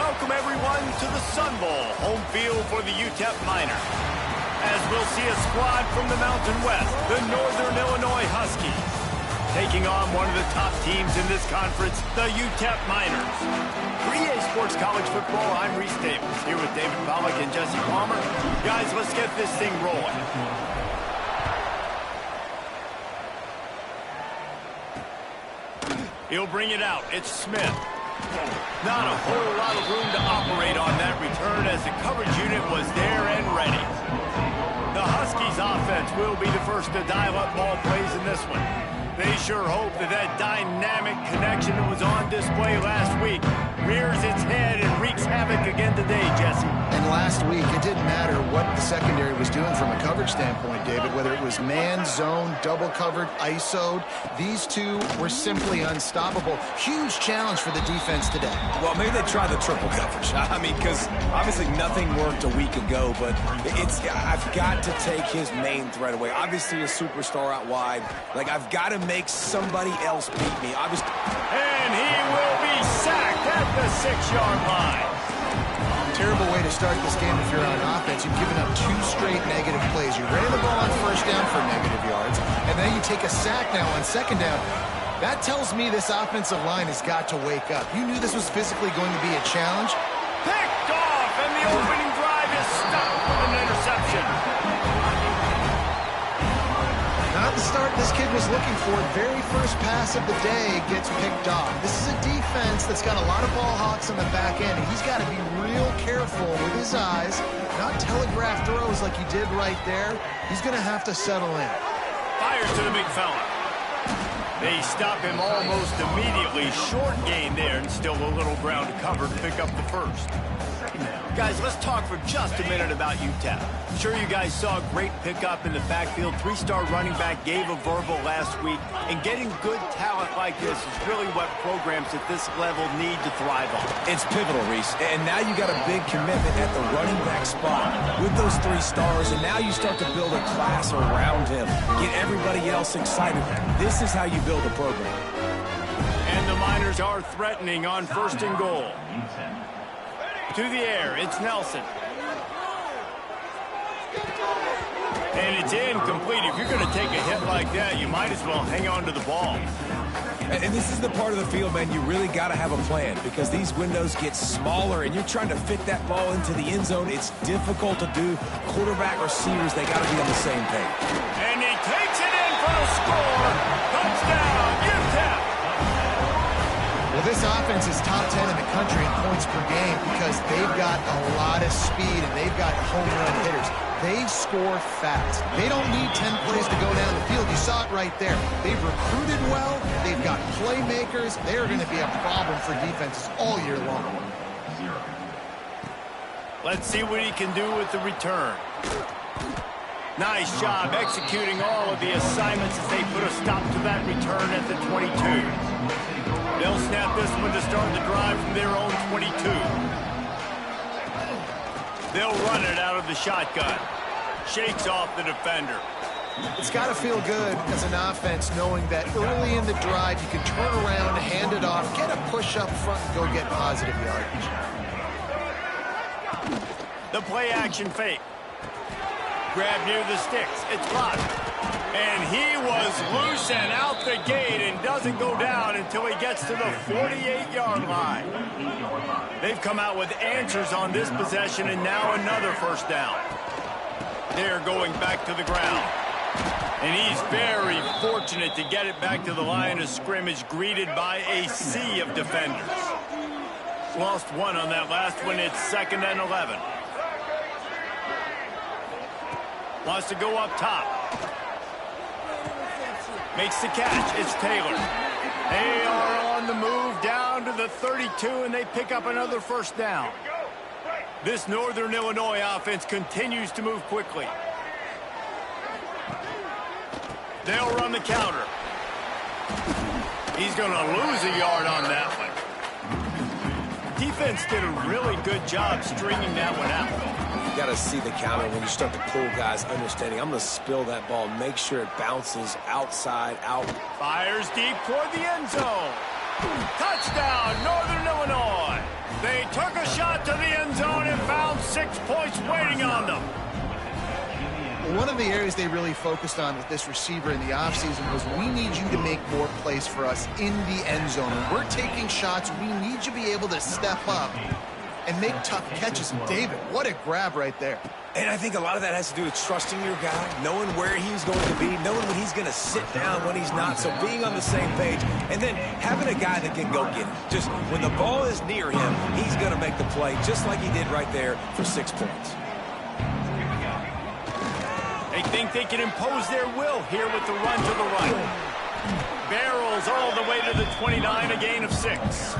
Welcome, everyone, to the Sun Bowl, home field for the Utep Miners. As we'll see a squad from the Mountain West, the Northern Illinois Huskies, taking on one of the top teams in this conference, the Utep Miners. For EA Sports College Football, I'm Reese Davis, here with David Pollack and Jesse Palmer. Guys, let's get this thing rolling. He'll bring it out. It's Smith. Not a whole lot of room to operate on that return as the coverage unit was there and ready. The Huskies offense will be the first to dial up ball plays in this one. They sure hope that that dynamic connection that was on display last week rears its head and wreaks havoc again today, Jesse. And last week, it didn't matter what the secondary was doing from a coverage standpoint, David, whether it was man, zone, double covered, ISO'd. These two were simply unstoppable. Huge challenge for the defense today. Well, maybe they try the triple coverage. I mean, because obviously nothing worked a week ago, but I've got to take his main threat away. Obviously a superstar out wide. Like, I've got to make somebody else beat me. And he will be sacked at the 6-yard line. Terrible way to start this game if you're on offense. You've given up 2 straight negative plays. You ran the ball on first down for negative yards, and then you take a sack now on second down. That tells me this offensive line has got to wake up. You knew this was physically going to be a challenge. Picked off, and the opening drive is stopped with an interception. Not the start this kid was looking for. Very first pass of the day gets picked off. This is a defense that's got a lot of ball hawks on the back end, and he's got to be real careful with his eyes, not telegraph throws like he did right there. He's going to have to settle in. Fires to the big fella. They stop him almost immediately. Short gain there, and still a little ground to cover to pick up the first. Guys, let's talk for just a minute about Utep. I'm sure you guys saw a great pickup in the backfield. 3-star running back gave a verbal last week, and getting good talent like this is really what programs at this level need to thrive on. It's pivotal, Reese. And now you got a big commitment at the running back spot with those 3 stars, and now you start to build a class around him. Get everybody else excited. This is how you build a program. And the Miners are threatening on 1st and goal. To the air, it's Nelson. And it's incomplete. If you're going to take a hit like that, you might as well hang on to the ball. And this is the part of the field, man, you really got to have a plan because these windows get smaller and you're trying to fit that ball into the end zone. It's difficult to do. Quarterback, receivers, they got to be on the same page. And he takes it in for a score. Touchdown, Utep. Well, this offense is top 10 in the country in points per game because they've got a lot of speed and they've got home run hitters. They score fast. They don't need 10 plays to go down the field. You saw it right there. They've recruited well. They've got playmakers. They are going to be a problem for defenses all year long. Let's see what he can do with the return. Nice job executing all of the assignments as they put a stop to that return at the 22. They'll snap this one to start the drive from their own 22. They'll run it out of the shotgun. Shakes off the defender. It's got to feel good as an offense knowing that early in the drive you can turn around, hand it off, get a push up front, and go get positive yardage. The play action fake. Grab near the sticks. It's blocked. And he was loose and out the gate and doesn't go down until he gets to the 48-yard line. They've come out with answers on this possession and now another first down. They're going back to the ground. And he's very fortunate to get it back to the line of scrimmage, greeted by a sea of defenders. Lost one on that last one. It's 2nd and 11. Wants to go up top. Makes the catch. It's Taylor. They are on the move down to the 32, and they pick up another first down. This Northern Illinois offense continues to move quickly. They'll run the counter. He's going to lose a yard on that one. Defense did a really good job stringing that one out. You got to see the counter when you start to pull guys, understanding I'm going to spill that ball, make sure it bounces outside, out. Fires deep toward the end zone. Touchdown, Northern Illinois. They took a shot to the end zone and found 6 points waiting on them. One of the areas they really focused on with this receiver in the offseason was we need you to make more plays for us in the end zone. When we're taking shots, we need you to be able to step up and make tough catches. And David, what a grab right there. And I think a lot of that has to do with trusting your guy, knowing where he's going to be, knowing when he's going to sit down, when he's not, so being on the same page, and then having a guy that can go get it. Just when the ball is near him, he's going to make the play, just like he did right there for 6 points. They think they can impose their will here with the run to the right. Barrels all the way to the 29, a gain of 6.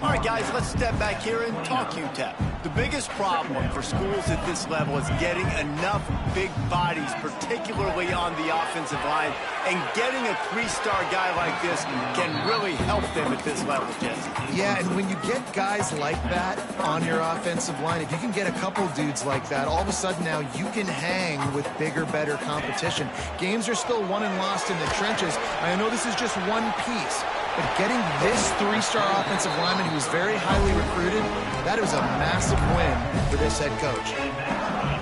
All right, guys, let's step back here and talk Utep. The biggest problem for schools at this level is getting enough big bodies, particularly on the offensive line, and getting a 3-star guy like this can really help them at this level, Jesse. Yeah, and when you get guys like that on your offensive line, if you can get a couple dudes like that, all of a sudden now you can hang with bigger, better competition. Games are still won and lost in the trenches. I know this is just one piece, but getting this 3-star offensive lineman who was very highly recruited, that was a massive win for this head coach.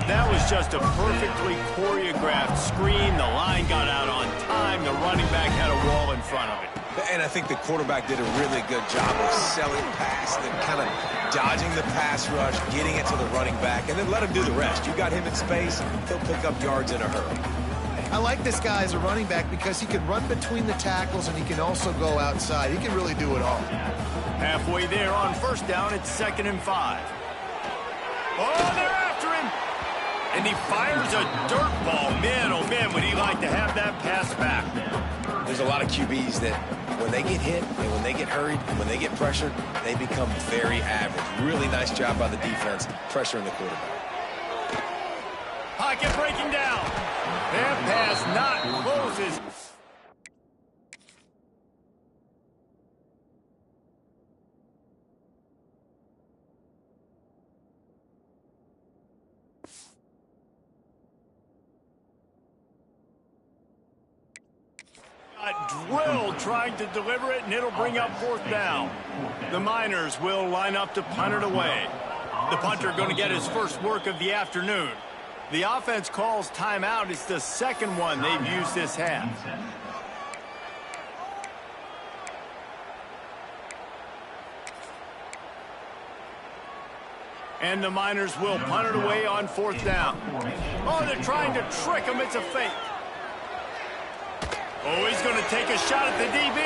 That was just a perfectly choreographed screen. The line got out on time. The running back had a wall in front of it. And I think the quarterback did a really good job of selling past and kind of dodging the pass rush, getting it to the running back, and then let him do the rest. You got him in space, he'll pick up yards in a hurry. I like this guy as a running back because he can run between the tackles and he can also go outside. He can really do it all. Halfway there on first down, it's 2nd and 5. Oh, they're after him. And he fires a dirt ball. Man, oh man, would he like to have that pass back. There's a lot of QBs that when they get hit and when they get hurried, when they get pressured, they become very average. Really nice job by the defense, pressuring the quarterback. Pocket breaking down. That pass not closes. Got drilled trying to deliver it, and it'll bring up 4th down. The Miners will line up to punt it away. The punter going to get his first work of the afternoon. The offense calls timeout. It's the second one they've used this half. And the Miners will punt it away on 4th down. Oh, they're trying to trick him. It's a fake. Oh, he's going to take a shot at the DB.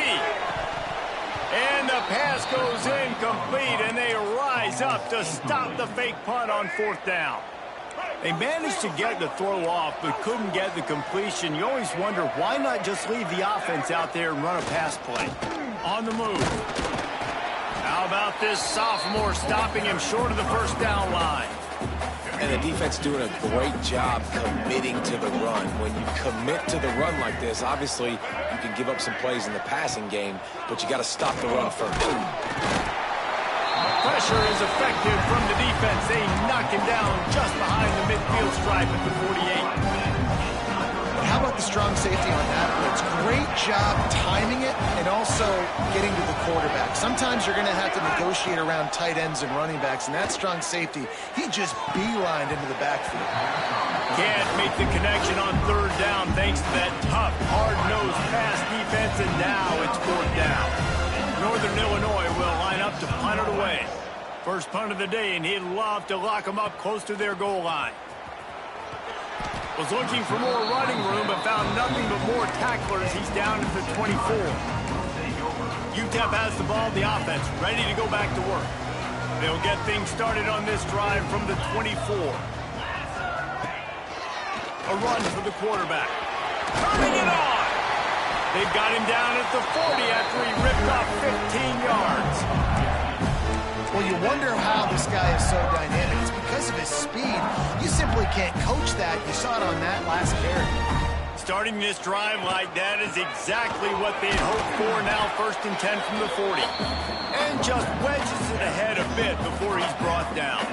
And the pass goes incomplete, and they rise up to stop the fake punt on 4th down. They managed to get the throw off, but couldn't get the completion. You always wonder, why not just leave the offense out there and run a pass play? On the move. How about this sophomore stopping him short of the first down line? And the defense doing a great job committing to the run. When you commit to the run like this, obviously you can give up some plays in the passing game, but you got to stop the run first. Pressure is effective from the defense. They knock him down just behind the midfield stripe at the 48. But how about the strong safety on that blitz? Great job timing it and also getting to the quarterback. Sometimes you're going to have to negotiate around tight ends and running backs, and that strong safety, he just beelined into the backfield. Can't make the connection on 3rd down thanks to that tough, hard-nosed pass defense, and now it's 4th down. Northern Illinois will line up to punt it away. First punt of the day, and he'd love to lock them up close to their goal line. Was looking for more running room, but found nothing but more tacklers. He's down at the 24. Utep has the ball, the offense, ready to go back to work. They'll get things started on this drive from the 24. A run for the quarterback. Turning it on! They've got him down at the 40 after he ripped off 15 yards. Well, you wonder how this guy is so dynamic. It's because of his speed. You simply can't coach that. You saw it on that last carry. Starting this drive like that is exactly what they'd hoped for. Now 1st and 10 from the 40. And just wedges it ahead a bit before he's brought down.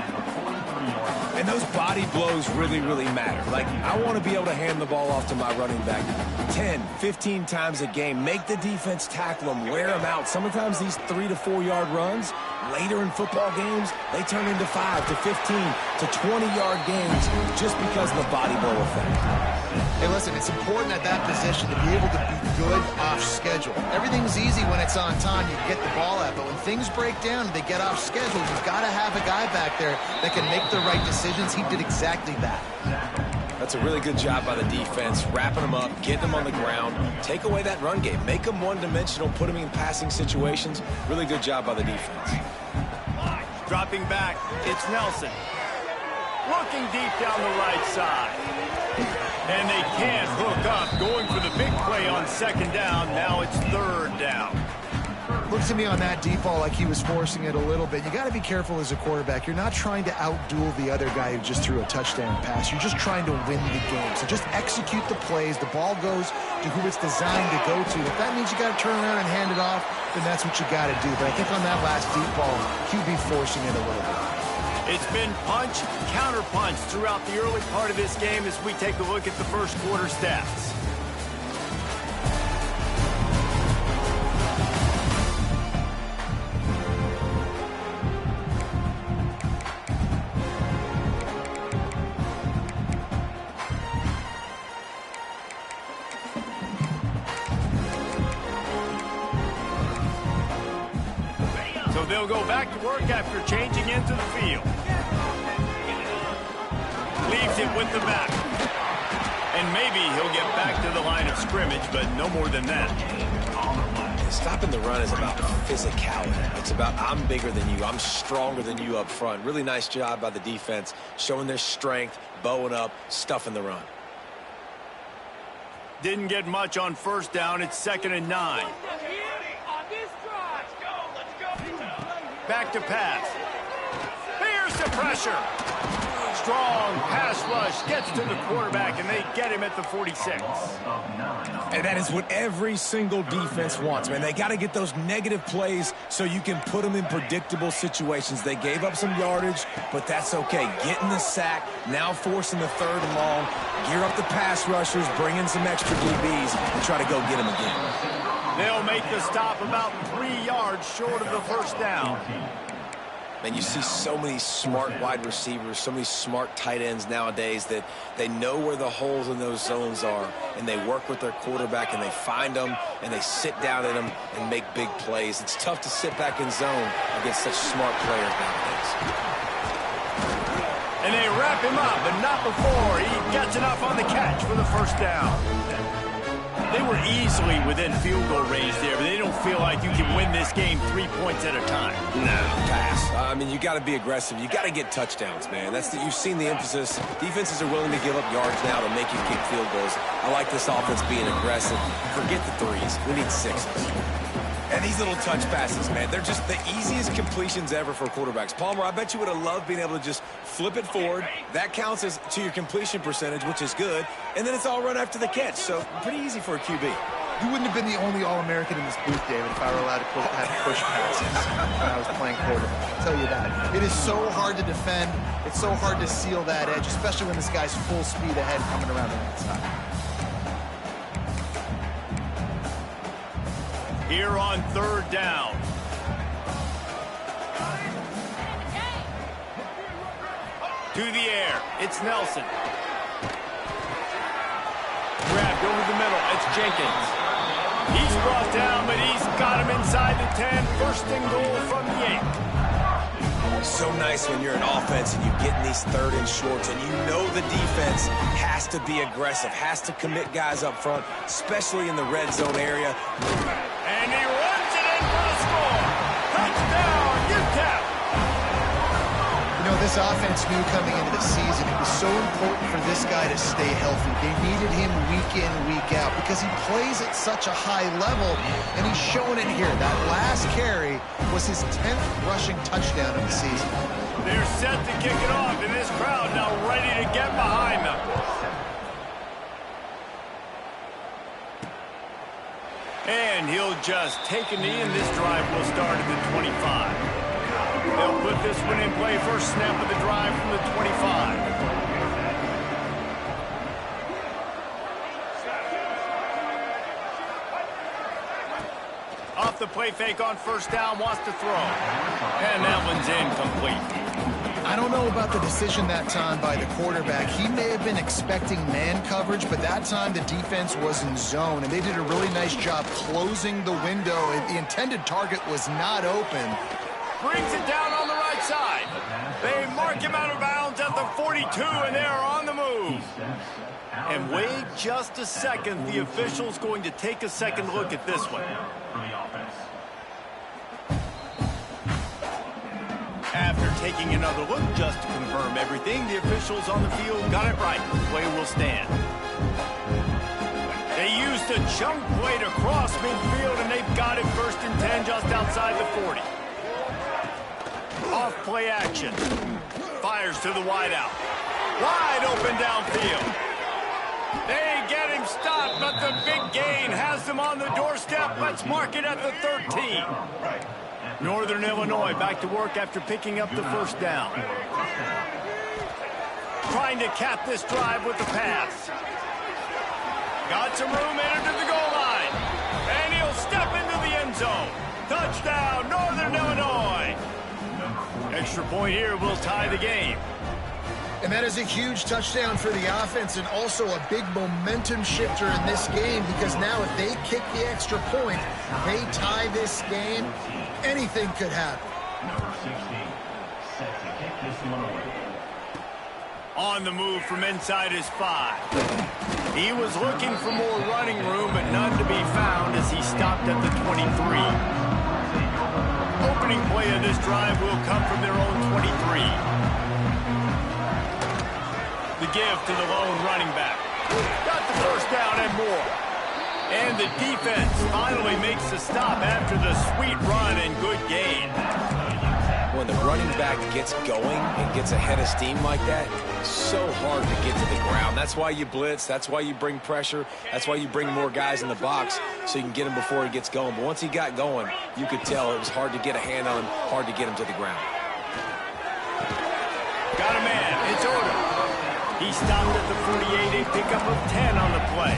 And those body blows really, really matter. Like, I want to be able to hand the ball off to my running back 10, 15 times a game. Make the defense tackle them, wear them out. Sometimes these 3 to 4 yard runs later in football games, they turn into 5 to 15 to 20-yard games just because of the body blow effect. Hey, listen, it's important at that position to be able to be good off schedule. Everything's easy when it's on time. You get the ball out, but when things break down and they get off schedule, you've got to have a guy back there that can make the right decisions. He did exactly that. That's a really good job by the defense, wrapping them up, getting them on the ground, take away that run game, make them one-dimensional, put them in passing situations. Really good job by the defense. Dropping back, it's Nelson. Looking deep down the right side. And they can't hook up, going for the big play on second down. Now it's third down. Looks to me on that deep ball like he was forcing it a little bit. You got to be careful as a quarterback. You're not trying to outduel the other guy who just threw a touchdown pass. You're just trying to win the game. So just execute the plays. The ball goes to who it's designed to go to. If that means you got to turn around and hand it off, then that's what you got to do. But I think on that last deep ball, QB forcing it a little bit. It's been punch, counter punch throughout the early part of this game as we take a look at the first quarter stats. So they'll go back to work after changing into the field. Leaves it with the back. And maybe he'll get back to the line of scrimmage, but no more than that. Stopping the run is about physicality. It's about I'm bigger than you, I'm stronger than you up front. Really nice job by the defense, showing their strength, bowing up, stuffing the run. Didn't get much on first down. It's 2nd and 9. Back to pass. Here's the pressure. Strong pass rush gets to the quarterback, and they get him at the 46. And that is what every single defense wants, man. They got to get those negative plays so you can put them in predictable situations. They gave up some yardage, but that's okay. Getting the sack, now forcing the 3rd and long, gear up the pass rushers, bring in some extra DBs, and try to go get them again. They'll make the stop about 3 yards short of the first down. Man, you see so many smart wide receivers, so many smart tight ends nowadays that they know where the holes in those zones are, and they work with their quarterback, and they find them, and they sit down in them and make big plays. It's tough to sit back in zone against such smart players nowadays. And they wrap him up, but not before he gets enough on the catch for the first down. They were easily within field goal range there, but they don't feel like you can win this game 3 points at a time. No, pass. I mean, you got to be aggressive. You got to get touchdowns, man. You've seen the emphasis. Defenses are willing to give up yards now to make you kick field goals. I like this offense being aggressive. Forget the 3s. We need 6s. And these little touch passes, man, they're just the easiest completions ever for quarterbacks. Palmer, I bet you would have loved being able to just flip it forward. That counts as to your completion percentage, which is good. And then it's all run after the catch. So pretty easy for a QB. You wouldn't have been the only All-American in this booth, David, if I were allowed to have push passes when I was playing quarterback. I'll tell you that. It is so hard to defend. It's so hard to seal that edge, especially when this guy's full speed ahead coming around the outside. Here on 3rd down. To the air, it's Nelson. Grabbed over the middle, it's Jenkins. He's brought down, but he's got him inside the 10. First and goal from the 8. So nice when you're an offense and you get in these 3rd and shorts and you know the defense has to be aggressive, has to commit guys up front, especially in the red zone area. And he runs it in for the score. Touchdown, Utep. You know, this offense knew coming into the season it was so important for this guy to stay healthy. They needed him week in, week out because he plays at such a high level, and he's showing it here. That last carry was his 10th rushing touchdown of the season. They're set to kick it off, and this crowd now ready to get behind them. And he'll just take a knee, and this drive will start at the 25. They'll put this one in play. First snap of the drive from the 25. Off the play fake on first down, wants to throw. And that one's incomplete. I don't know about the decision that time by the quarterback. He may have been expecting man coverage, but that time the defense was in zone, and they did a really nice job closing the window. The intended target was not open. Brings it down on the right side. They mark him out of bounds at the 42, and they are on the move. And wait just a second. The official's going to take a second look at this one. After taking another look just to confirm everything, the officials on the field got it right. Play will stand. They used a chunk play to cross midfield, and they've got it 1st and 10 just outside the 40. Off play action. Fires to the wideout. Wide open downfield. They get him stopped, but the big gain has them on the doorstep. Let's mark it at the 13. Northern Illinois back to work after picking up the first down. Trying to cap this drive with the pass. Got some room, entered to the goal line. And he'll step into the end zone. Touchdown, Northern Illinois. Extra point here will tie the game. And that is a huge touchdown for the offense and also a big momentum shifter in this game, because now if they kick the extra point, they tie this game, anything could happen. Number 16, set to kick this one away. On the move from inside his 5. He was looking for more running room, but none to be found as he stopped at the 23. Opening play of this drive will come from their own 23. The give to the lone running back. Got the first down and more. And the defense finally makes a stop after the sweet run and good gain. When the running back gets going and gets ahead of steam like that, it's so hard to get to the ground. That's why you blitz. That's why you bring pressure. That's why you bring more guys in the box so you can get him before he gets going. But once he got going, you could tell it was hard to get a hand on him, hard to get him to the ground. Got a man. It's Odom. He stopped at the 48, a pickup of 10 on the play.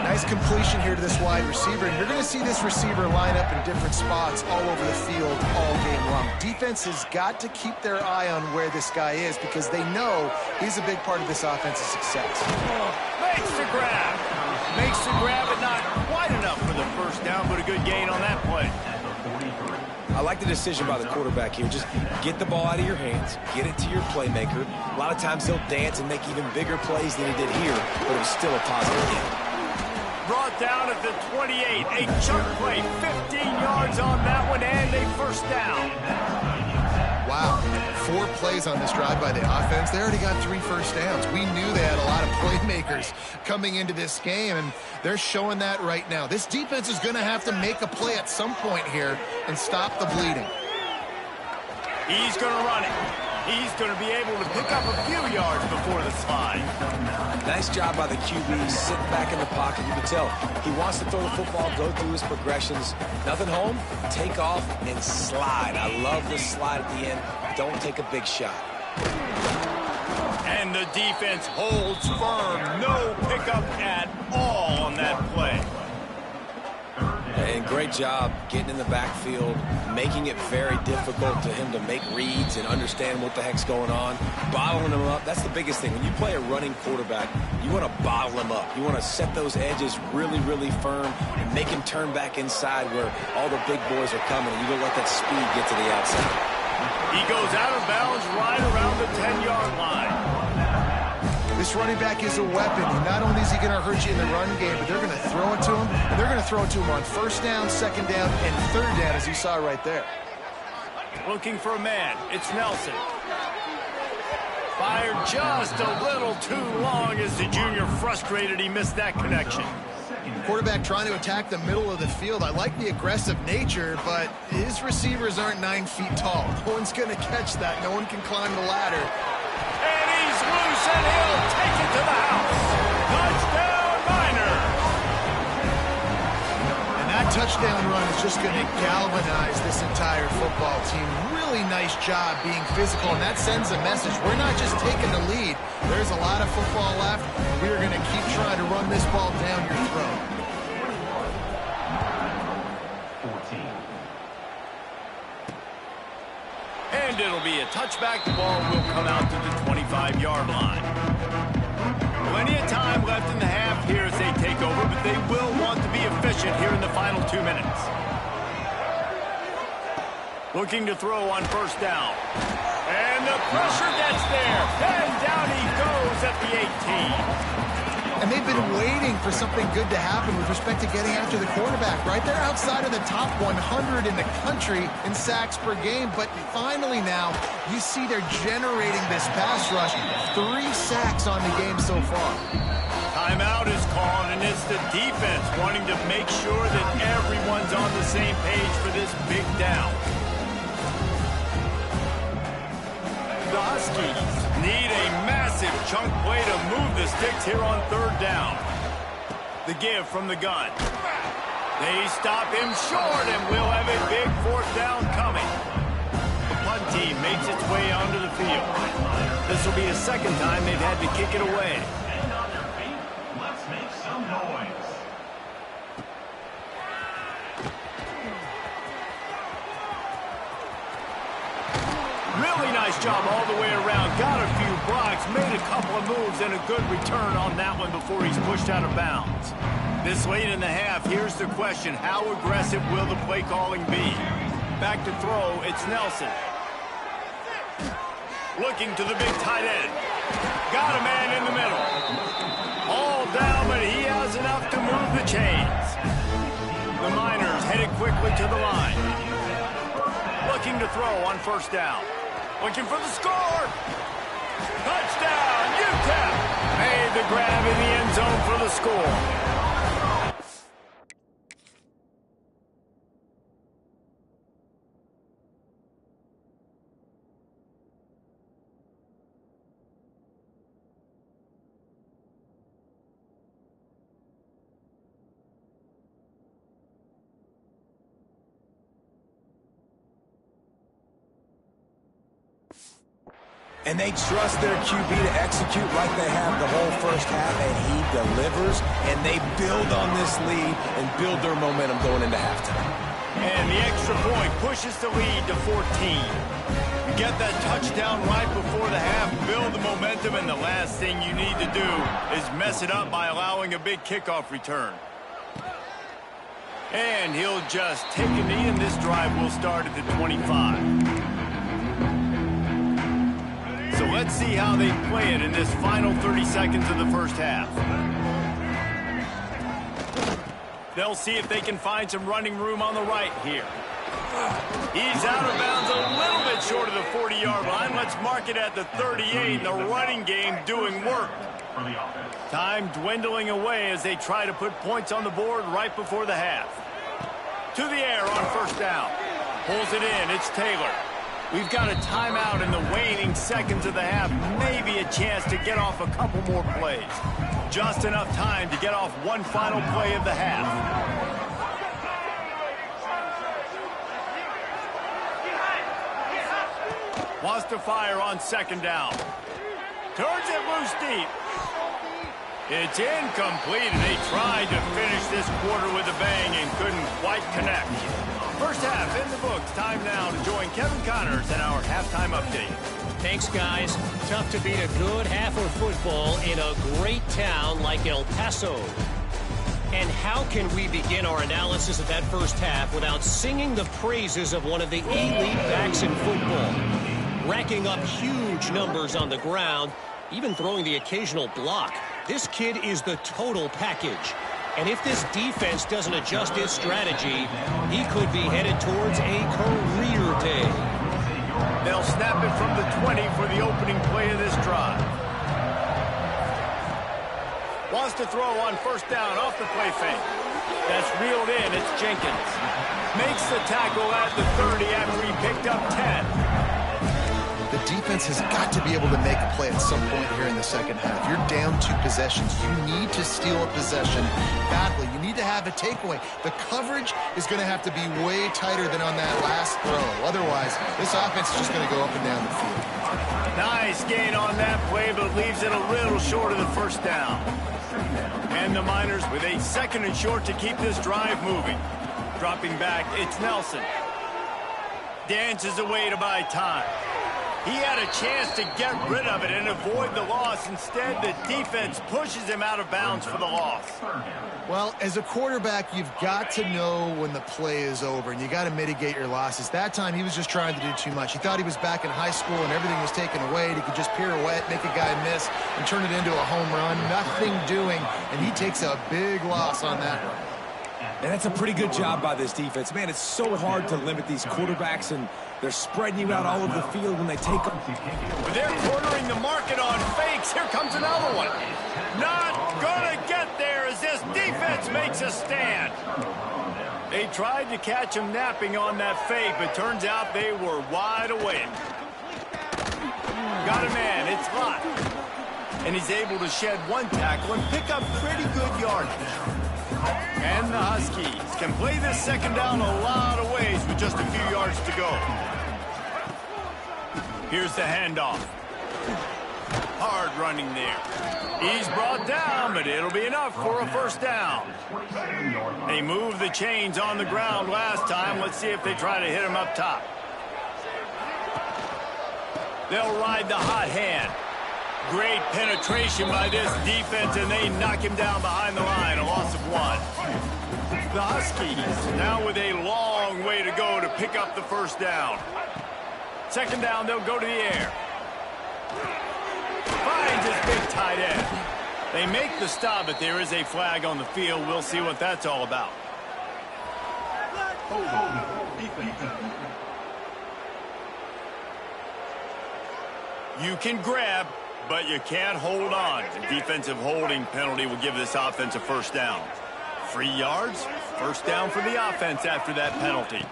Nice completion here to this wide receiver, and you're going to see this receiver line up in different spots all over the field all game long. Defense has got to keep their eye on where this guy is, because they know he's a big part of this offense's success. Makes the grab. Makes the grab, but not quite enough for the first down, but a good gain on that play. I like the decision by the quarterback here. Just get the ball out of your hands, get it to your playmaker. A lot of times he'll dance and make even bigger plays than he did here, but it was still a positive game. Brought down at the 28. A chunk play, 15 yards on that one, and a first down. Wow, 4 plays on this drive by the offense. They already got 3 first downs. We knew they had a lot of playmakers coming into this game, and they're showing that right now. This defense is going to have to make a play at some point here and stop the bleeding. He's going to run it. He's going to be able to pick up a few yards before the slide. Nice job by the QB, sitting back in the pocket. You can tell he wants to throw the football, go through his progressions. Nothing home, take off, and slide. I love the slide at the end. Don't take a big shot. And the defense holds firm. No pickup at all on that play. And great job getting in the backfield, making it very difficult to him to make reads and understand what the heck's going on, bottling him up. That's the biggest thing. When you play a running quarterback, you want to bottle him up. You want to set those edges really, really firm and make him turn back inside where all the big boys are coming. You don't let that speed get to the outside. He goes out of bounds right around the 10-yard line. This running back is a weapon. Not only is he going to hurt you in the run game, but they're going to throw it to him. And they're going to throw it to him on first down, second down, and third down, as you saw right there. Looking for a man. It's Nelson. Fired just a little too long as the junior frustrated. He missed that connection. Quarterback trying to attack the middle of the field. I like the aggressive nature, but his receivers aren't 9 feet tall. No one's going to catch that. No one can climb the ladder. And he's loose, and he'll take it to the house. Touchdown, Miners. And that touchdown run is just going to galvanize this entire football team. Really nice job being physical, and that sends a message. We're not just taking the lead. There's a lot of football left. We're going to keep trying to run this ball down your throat. and it'll be a touchback. The ball will come out to the 25-yard line. Plenty of time left in the half here as they take over, but they will want to be efficient here in the final 2 minutes. Looking to throw on first down. And the pressure gets there. And down he goes at the 18. And they've been waiting for something good to happen with respect to getting after the quarterback, right? They're outside of the top 100 in the country in sacks per game, but finally now you see they're generating this pass rush. 3 sacks on the game so far. Timeout is called, and it's the defense wanting to make sure that everyone's on the same page for this big down. The Huskies need a massive chunk play to move the sticks here on third down. The give from the gun. They stop him short, and we'll have a big fourth down coming. The punt team makes its way onto the field. This will be the second time they've had to kick it away. And on their feet, let's make some noise. Really nice job all the way around. Got a few blocks, made a couple of moves, and a good return on that one before he's pushed out of bounds. This late in the half, here's the question. How aggressive will the play calling be? Back to throw, it's Nelson. Looking to the big tight end. Got a man in the middle. All down, but he has enough to move the chains. The Miners headed quickly to the line. Looking to throw on first down. Looking for the score. Touchdown, Utep. Made the grab in the end zone for the score. And they trust their QB to execute like they have the whole first half, and he delivers, and they build on this lead and build their momentum going into halftime. And the extra point pushes the lead to 14. You get that touchdown right before the half, build the momentum, and the last thing you need to do is mess it up by allowing a big kickoff return. And he'll just take a knee, and this drive will start at the 25. So let's see how they play it in this final 30 seconds of the first half. They'll see if they can find some running room on the right here. He's out of bounds a little bit short of the 40-yard line. Let's mark it at the 38. The running game doing work. Time dwindling away as they try to put points on the board right before the half. To the air on first down. Pulls it in. It's Taylor. We've got a timeout in the waning seconds of the half. Maybe a chance to get off a couple more plays. Just enough time to get off one final play of the half. Wants to fire on second down. Turns it loose deep. It's incomplete, and they tried to finish this quarter with a bang and couldn't quite connect. First half in the books. Time now to join Kevin Connors in our halftime update. Thanks, guys. Tough to beat a good half of football in a great town like El Paso. And how can we begin our analysis of that first half without singing the praises of one of the elite backs in football? Racking up huge numbers on the ground, even throwing the occasional block. This kid is the total package. And if this defense doesn't adjust its strategy, he could be headed towards a career day. They'll snap it from the 20 for the opening play of this drive. Wants to throw on first down off the play fake. That's reeled in. It's Jenkins. Makes the tackle at the 30 after he picked up 10. The defense has got to be able to make a play at some point here in the second half. You're down 2 possessions. You need to steal a possession badly. You need to have a takeaway. The coverage is going to have to be way tighter than on that last throw. Otherwise, this offense is just going to go up and down the field. Nice gain on that play, but leaves it a little short of the first down. And the Miners with a second and short to keep this drive moving. Dropping back, it's Nelson. Dances away to buy time. He had a chance to get rid of it and avoid the loss. Instead, the defense pushes him out of bounds for the loss. Well, as a quarterback, you've got to know when the play is over, and you got to mitigate your losses. That time, he was just trying to do too much. He thought he was back in high school and everything was taken away, and he could just pirouette, make a guy miss, and turn it into a home run. Nothing doing, and he takes a big loss on that one. And that's a pretty good job by this defense. Man, it's so hard to limit these quarterbacks, and they're spreading you out all over the field when they take them. But they're cornering the market on fakes. Here comes another one. Not gonna get there as this defense makes a stand. They tried to catch him napping on that fake, but turns out they were wide awake. Got a man, it's Lott. And he's able to shed one tackle and pick up pretty good yardage. And the Huskies can play this second down a lot of ways with just a few yards to go. Here's the handoff. Hard running there. He's brought down, but it'll be enough for a first down. They moved the chains on the ground last time. Let's see if they try to hit him up top. They'll ride the hot hand. Great penetration by this defense, and they knock him down behind the line, a loss of 1. The Huskies now with a long way to go to pick up the first down. Second down, they'll go to the air. Finds his big tight end. They make the stop, but there is a flag on the field. We'll see what that's all about. You can grab, but you can't hold on. The defensive holding penalty will give this offense a first down. 3 yards, first down for the offense after that penalty.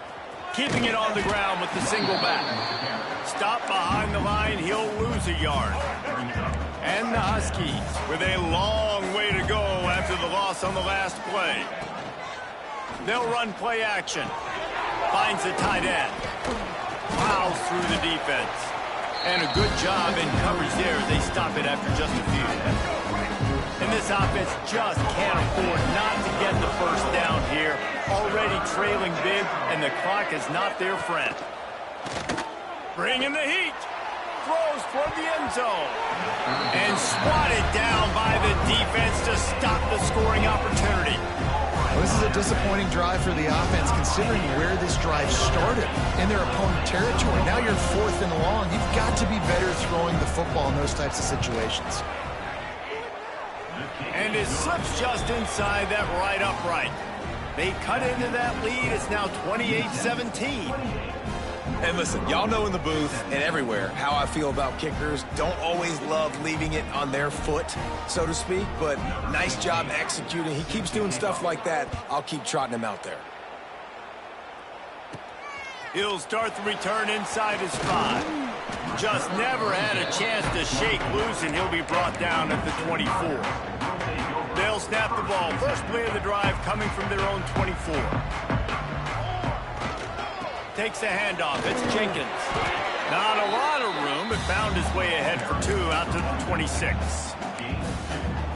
Keeping it on the ground with the single back. Stop behind the line, he'll lose a yard. And the Huskies with a long way to go after the loss on the last play. They'll run play action. Finds the tight end. Plows through the defense. And a good job in coverage there as they stop it after just a few. And this offense just can't afford not to get the first down here. Already trailing big, and the clock is not their friend. Bringing the heat. Throws toward the end zone. And swatted down by the defense to stop the scoring opportunity. Well, this is a disappointing drive for the offense, considering where this drive started, in their opponent territory. Now you're 4th and long. You've got to be better throwing the football in those types of situations. And it slips just inside that right upright. They cut into that lead. It's now 28-17. And listen, y'all know in the booth and everywhere how I feel about kickers. Don't always love leaving it on their foot, so to speak, but nice job executing. He keeps doing stuff like that. I'll keep trotting him out there. He'll start the return inside his 5. Just never had a chance to shake loose, and he'll be brought down at the 24. They'll snap the ball. First play of the drive coming from their own 24. Takes the handoff. It's Jenkins. Not a lot of room, but found his way ahead for 2 out to the 26.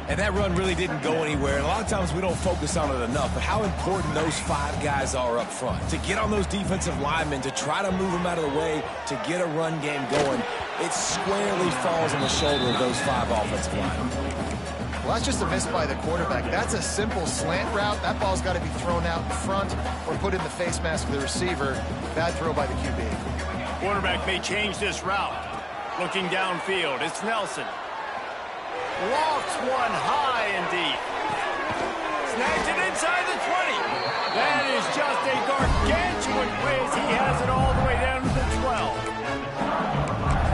And that run really didn't go anywhere. And a lot of times we don't focus on it enough, but how important those 5 guys are up front. To get on those defensive linemen, to try to move them out of the way, to get a run game going, it squarely falls on the shoulder of those 5 offensive linemen. Well, that's just a miss by the quarterback. That's a simple slant route. That ball's got to be thrown out in front or put in the face mask of the receiver. Bad throw by the QB. Quarterback may change this route. Looking downfield, it's Nelson. Lofts one high and deep. Snags it inside the 20. That is just a gargantuan play as he has it all the way down to the 12.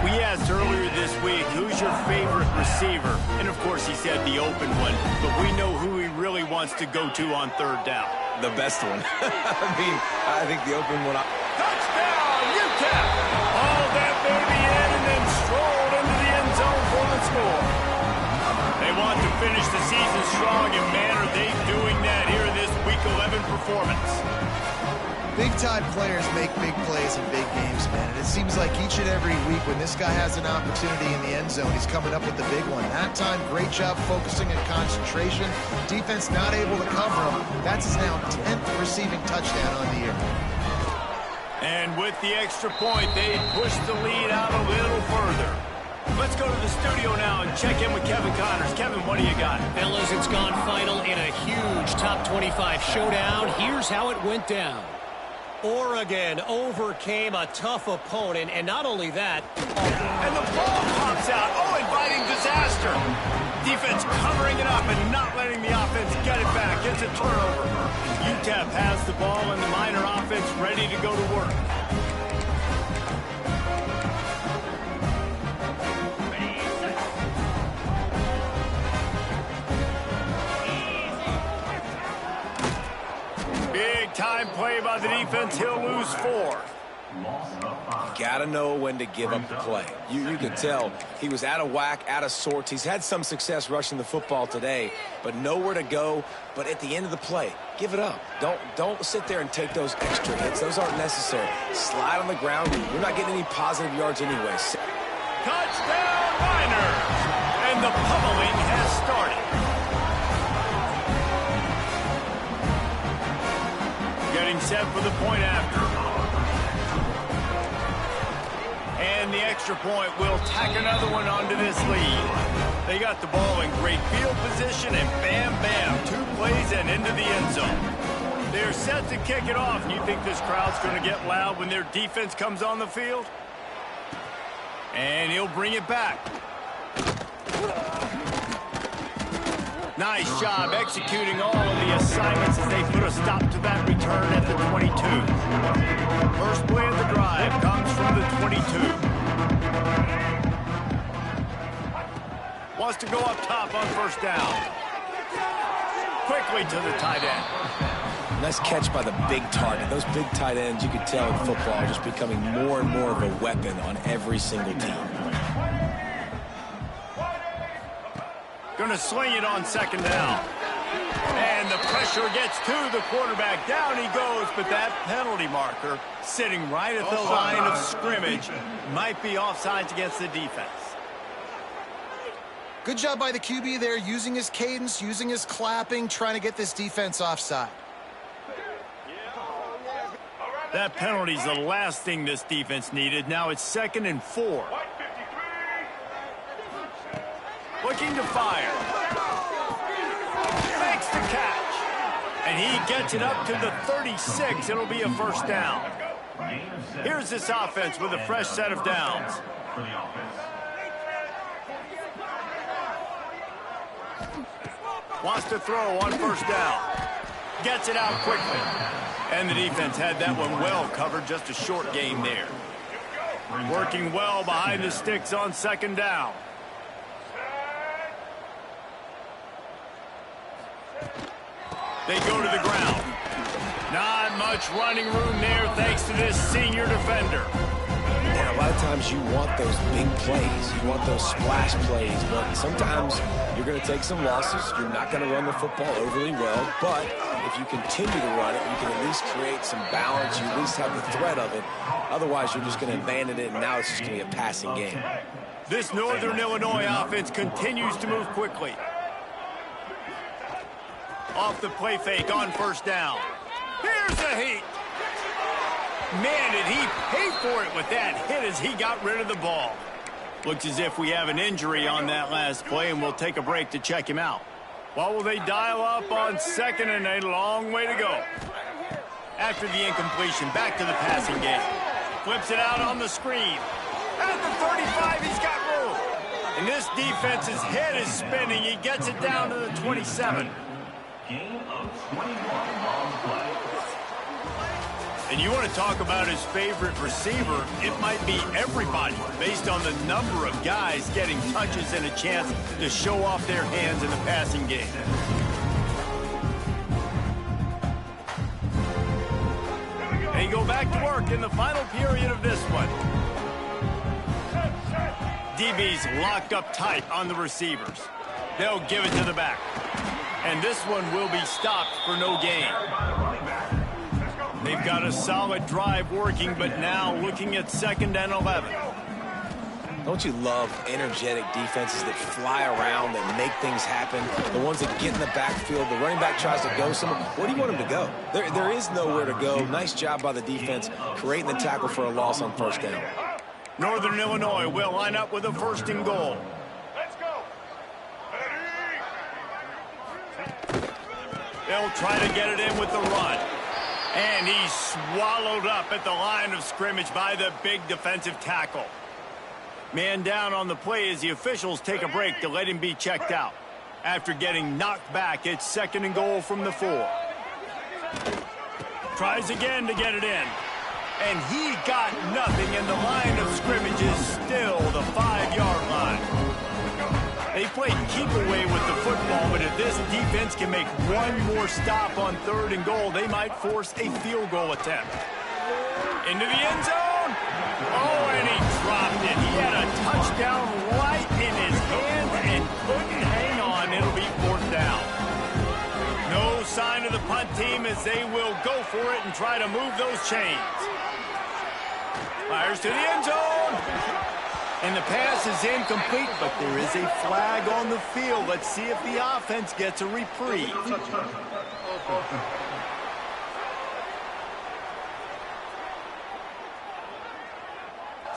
We asked earlier this week, who's your favorite receiver? And of course he said the open one, but we know who he really wants to go to on 3rd down. The best one. I think the open one. Touchdown, Utep! Hauled that baby in and then strolled into the end zone for the score. They want to finish the season strong, and man, are they doing that here in this Week 11 performance. Big-time players make big plays in big games, man. And it seems like each and every week when this guy has an opportunity in the end zone, he's coming up with the big one. That time, great job focusing and concentration. Defense not able to cover him. That's his now 10th receiving touchdown on the year. And with the extra point, they push the lead out a little Let's go to the studio now and check in with Kevin Connors. Kevin, what do you got? Fellas, it's gone final in a huge top 25 showdown. Here's how it went down. Oregon overcame a tough opponent, and not only that. And the ball pops out. Oh, inviting disaster. Defense covering it up and not letting the offense get it back. It's a turnover. Utep has the ball and the Miner offense ready to go to work. Big-time play by the defense. He'll lose 4. Gotta know when to give up the play. You could tell he was out of whack, out of sorts. He's had some success rushing the football today, but nowhere to go. But at the end of the play, give it up. Don't sit there and take those extra hits. Those aren't necessary. Slide on the ground. You're not getting any positive yards anyway. Touchdown, Miners! And the pummeling has started. Getting set for the point after. And the extra point will tack another one onto this lead. They got the ball in great field position, and bam, bam, 2 plays and into the end zone. They're set to kick it off. You think this crowd's going to get loud when their defense comes on the field? And he'll bring it back. Nice job executing all of the assignments as they put a stop to that return at the 22. First play of the drive comes from the 22. Wants to go up top on first down. Quickly to the tight end. Nice catch by the big target. Those big tight ends, you could tell in football, are just becoming more and more of a weapon on every single team. Going to sling it on second down. And the pressure gets to the quarterback. Down he goes, but that penalty marker sitting right at the line of scrimmage might be offsides against the defense. Good job by the QB there, using his cadence, using his clapping, trying to get this defense offside. That penalty's the last thing this defense needed. Now it's 2nd and 4. Looking to fire. Makes the catch. And he gets it up to the 36. It'll be a first down. Here's this offense with a fresh set of downs. Wants to throw on first down. Gets it out quickly. And the defense had that one well covered. Just a short gain there. Working well behind the sticks on second down. They go to the ground. Not much running room there thanks to this senior defender. And a lot of times you want those big plays. You want those splash plays. But sometimes you're going to take some losses. You're not going to run the football overly well. But if you continue to run it, you can at least create some balance. You at least have the threat of it. Otherwise, you're just going to abandon it, and now it's just going to be a passing game. This Northern Illinois offense continues to move quickly. Off the play fake on first down. Here's the heat. Man, did he pay for it with that hit as he got rid of the ball. Looks as if we have an injury on that last play, and we'll take a break to check him out. What will they dial up on 2nd and a long way to go? After the incompletion, back to the passing game. Flips it out on the screen. At the 35, he's got room. And this defense's head is spinning. He gets it down to the 27. Gain of 21 on play. And you want to talk about his favorite receiver, it might be everybody based on the number of guys getting touches and a chance to show off their hands in the passing game. They go back to work in the final period of this one. DB's locked up tight on the receivers. They'll give it to the back. And this one will be stopped for no gain. They've got a solid drive working, but now looking at 2nd and 11. Don't you love energetic defenses that fly around, that make things happen? The ones that get in the backfield, the running back tries to go somewhere. Where do you want him to go? There is nowhere to go. Nice job by the defense creating the tackle for a loss on first down. Northern Illinois will line up with a 1st and goal. Let's go. They'll try to get it in with the run. And he's swallowed up at the line of scrimmage by the big defensive tackle. Man down on the play as the officials take a break to let him be checked out. After getting knocked back, it's 2nd and goal from the 4. Tries again to get it in. And he got nothing, and the line of scrimmage is still the 5-yard line. They played keep away with the football, but if this defense can make one more stop on 3rd and goal, they might force a field goal attempt. Into the end zone. Oh, and he dropped it. He had a touchdown right in his hands and couldn't hang on. It'll be 4th down. No sign of the punt team as they will go for it and try to move those chains. Fires to the end zone. And the pass is incomplete, but there is a flag on the field. Let's see if the offense gets a reprieve.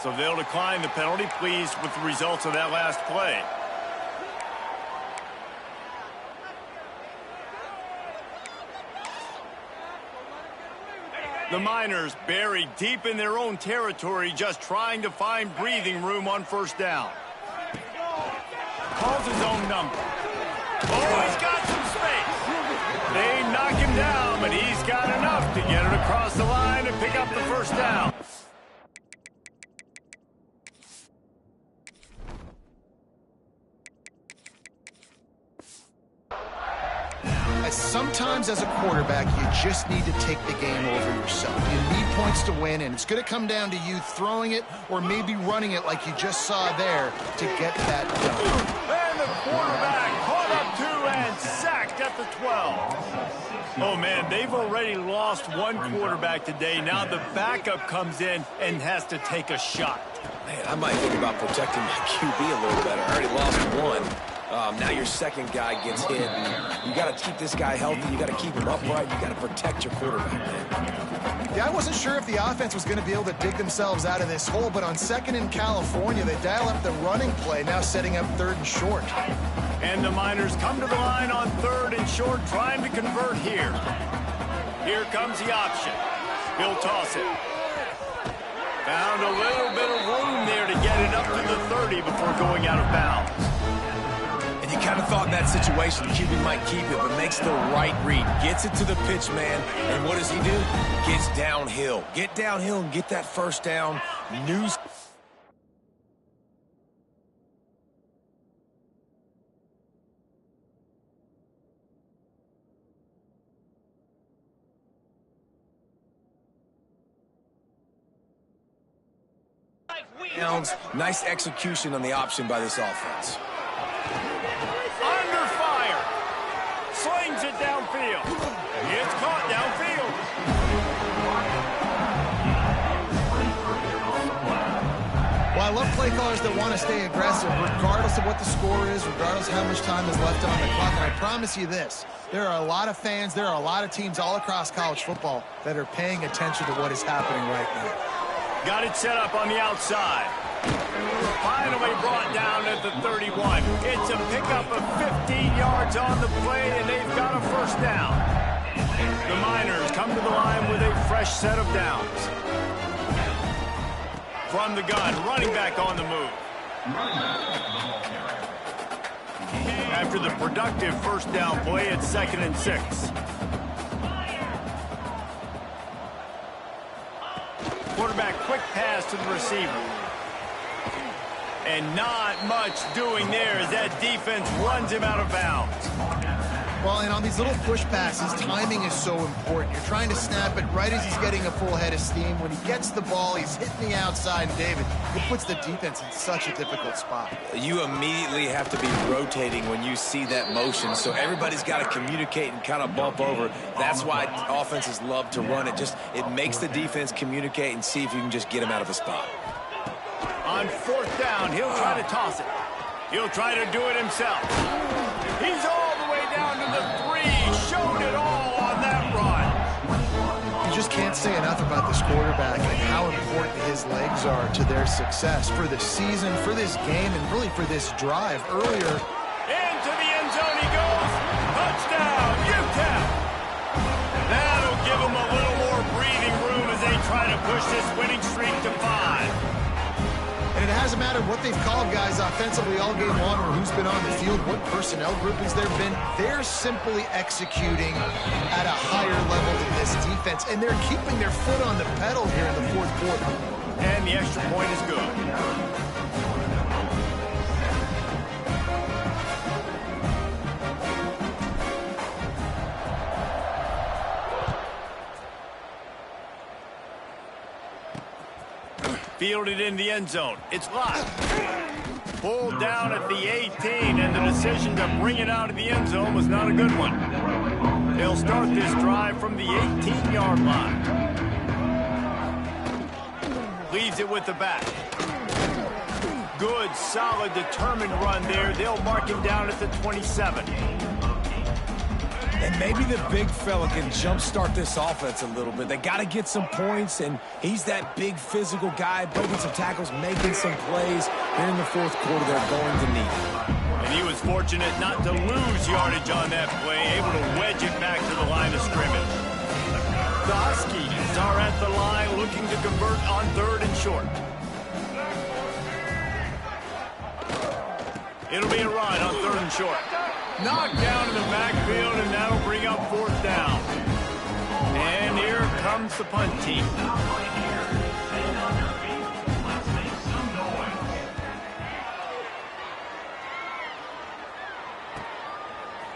So they'll decline the penalty, pleased with the results of that last play. The Miners buried deep in their own territory, just trying to find breathing room on 1st down. Calls his own number. Oh, he's got some space. They knock him down, but he's got enough to get it across the line and pick up the 1st down. Sometimes as a quarterback, you just need to take the game over yourself. You need points to win, and it's going to come down to you throwing it or maybe running it like you just saw there to get that done. And the quarterback caught up 2 and sacked at the 12. Oh, man, they've already lost one quarterback today. Now the backup comes in and has to take a shot. Man, I might think about protecting my QB a little better. I already lost one. Now your 2nd guy gets hit. And you got to keep this guy healthy. You got to keep him upright. You got to protect your quarterback, man. Yeah, I wasn't sure if the offense was going to be able to dig themselves out of this hole, but on 2nd in California, they dial up the running play, now setting up 3rd and short. And the Miners come to the line on 3rd and short, trying to convert here. Here comes the option. He'll toss it. Found a little bit of room there to get it up to the 30 before going out of bounds. And you kind of thought in that situation, the QB might keep it, but makes the right read. Gets it to the pitch man, and what does he do? Gets downhill. Get downhill and get that 1st down. News. Nice execution on the option by this offense. Under fire. Slings it downfield. It's caught downfield. Well, I love play callers that want to stay aggressive, regardless of what the score is, regardless of how much time is left on the clock. And I promise you this, there are a lot of fans, there are a lot of teams all across college football that are paying attention to what is happening right now. Got it set up on the outside. Finally brought down at the 31. It's a pickup of 15 yards on the play, and they've got a 1st down. The Miners come to the line with a fresh set of downs. From the gun, running back on the move. After the productive 1st down play, it's 2nd and 6. Quarterback quick pass to the receiver. And not much doing there as that defense runs him out of bounds. Well, and on these little push passes, timing is so important. You're trying to snap it right as he's getting a full head of steam. When he gets the ball, he's hitting the outside, David. It puts the defense in such a difficult spot. You immediately have to be rotating when you see that motion, so everybody's got to communicate and kind of bump over. That's why offenses love to run it. It makes the defense communicate and see if you can just get him out of a spot. On 4th down, he'll try to toss it. He'll try to do it himself. He's all the way down to the 3. Showed it all on that run. just can't say enough about this quarterback and how important his legs are to their success for the season, for this game, and really for this drive earlier. Into the end zone he goes. Touchdown, Utep. That'll give them a little more breathing room as they try to push this winning streak to 5. And it hasn't mattered what they've called guys offensively all game long or who's been on the field, what personnel groupings there have been. They're simply executing at a higher level than this defense, and they're keeping their foot on the pedal here in the fourth quarter. And the extra point is good. Fielded in the end zone. It's locked. Pulled down at the 18, and the decision to bring it out of the end zone was not a good one. They'll start this drive from the 18-yard line. Leaves it with the back. Good, solid, determined run there. They'll mark him down at the 27. And maybe the big fella can jumpstart this offense a little bit. They got to get some points, and he's that big physical guy, breaking some tackles, making some plays. Here in the fourth quarter, they're going to need it. And he was fortunate not to lose yardage on that play, able to wedge it back to the line of scrimmage. The Huskies are at the line looking to convert on 3rd and short. It'll be a run on 3rd and short. Knocked down in the backfield, and that'll bring up 4th down. And here comes the punt team.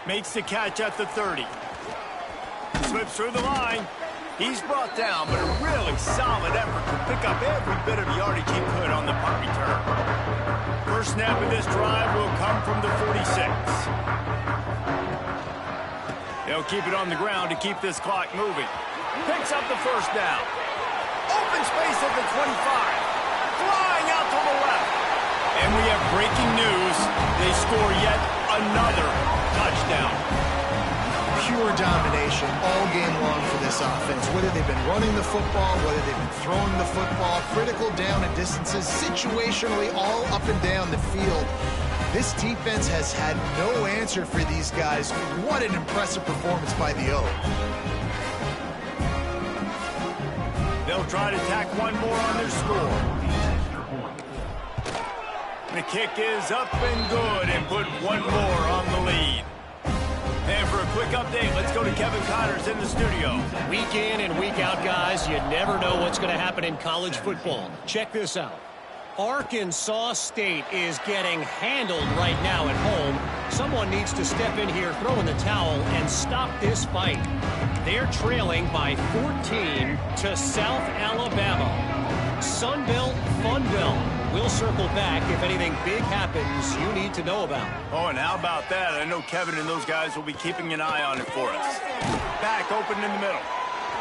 Makes the catch at the 30. Slips through the line. He's brought down, but a really solid effort to pick up every bit of yardage he could on the punt return. First snap of this drive will come from the 46. They'll keep it on the ground to keep this clock moving. Picks up the first down. Open space at the 25. Flying out to the left. And we have breaking news. They score yet another touchdown. Pure domination all game long for this offense. Whether they've been running the football, whether they've been throwing the football, critical down and distances, situationally all up and down the field. This defense has had no answer for these guys. What an impressive performance by the O. They'll try to tack one more on their score. The kick is up and good and put one more on the lead. And for a quick update, let's go to Kevin Connors in the studio. Week in and week out, guys, you never know what's going to happen in college football. Check this out. Arkansas State is getting handled right now at home. Someone needs to step in here, throw in the towel, and stop this fight. They're trailing by 14 to South Alabama. Sunbelt, Funbelt. We'll circle back if anything big happens you need to know about. Oh, and how about that? I know Kevin and those guys will be keeping an eye on it for us. Back open in the middle.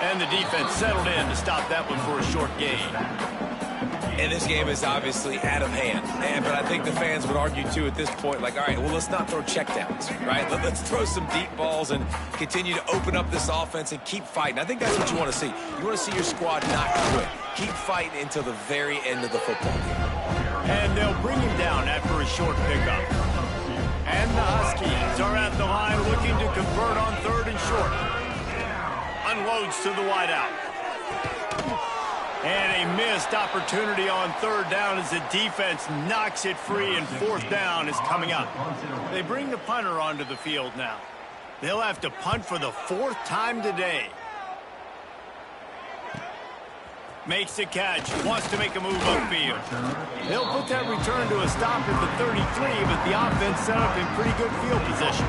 And the defense settled in to stop that one for a short gain. And this game is obviously out of hand. But I think the fans would argue, too, at this point, like, all right, well, let's not throw checkdowns, right? Let's throw some deep balls and continue to open up this offense and keep fighting. I think that's what you want to see. You want to see your squad not quit. Keep fighting until the very end of the football game. And they'll bring him down after a short pickup. And the Huskies are at the line looking to convert on 3rd and short. Unloads to the wideout. And a missed opportunity on 3rd down as the defense knocks it free, and 4th down is coming up. They bring the punter onto the field now. They'll have to punt for the 4th time today. Makes the catch, wants to make a move upfield. They'll put that return to a stop at the 33, but the offense set up in pretty good field position.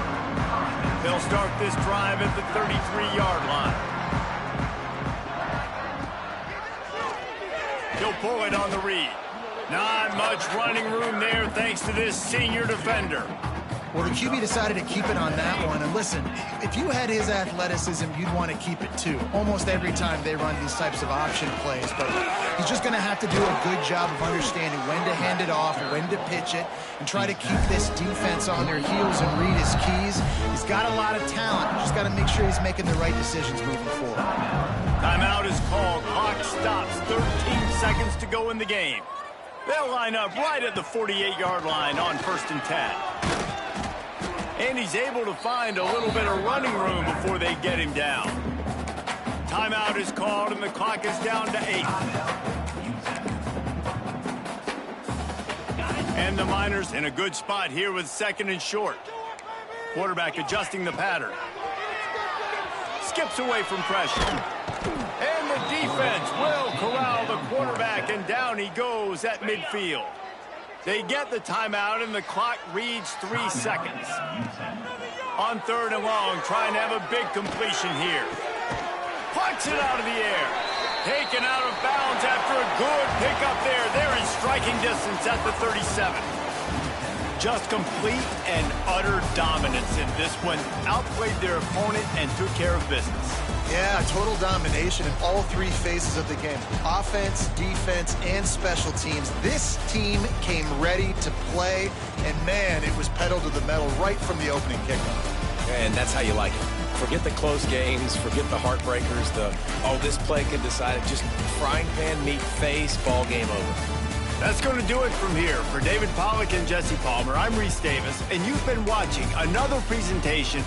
They'll start this drive at the 33-yard line. He'll pull it on the read. Not much running room there thanks to this senior defender. Well, the QB decided to keep it on that one. And listen, if you had his athleticism, you'd want to keep it too. Almost every time they run these types of option plays. But he's just going to have to do a good job of understanding when to hand it off, when to pitch it, and try to keep this defense on their heels and read his keys. He's got a lot of talent. Just got to make sure he's making the right decisions moving forward. Timeout is called. Clock stops. 13 seconds to go in the game. They'll line up right at the 48-yard line on 1st and 10. And he's able to find a little bit of running room before they get him down. Timeout is called, and the clock is down to 8. And the Miners in a good spot here with 2nd and short. Quarterback adjusting the pattern. Skips away from pressure. And the defense will corral the quarterback, and down he goes at midfield. They get the timeout, and the clock reads 3 seconds. On 3rd and long, trying to have a big completion here. Punts it out of the air. Taken out of bounds after a good pickup there. They're in striking distance at the 37. Just complete and utter dominance in this one. Outplayed their opponent and took care of business. Yeah, total domination in all 3 phases of the game. Offense, defense, and special teams. This team came ready to play, and man, it was pedal to the metal right from the opening kickoff. And that's how you like it. Forget the close games, forget the heartbreakers, this play could decide it. Just frying pan meet face, ball game over. That's going to do it from here. For David Pollack and Jesse Palmer, I'm Reese Davis, and you've been watching another presentation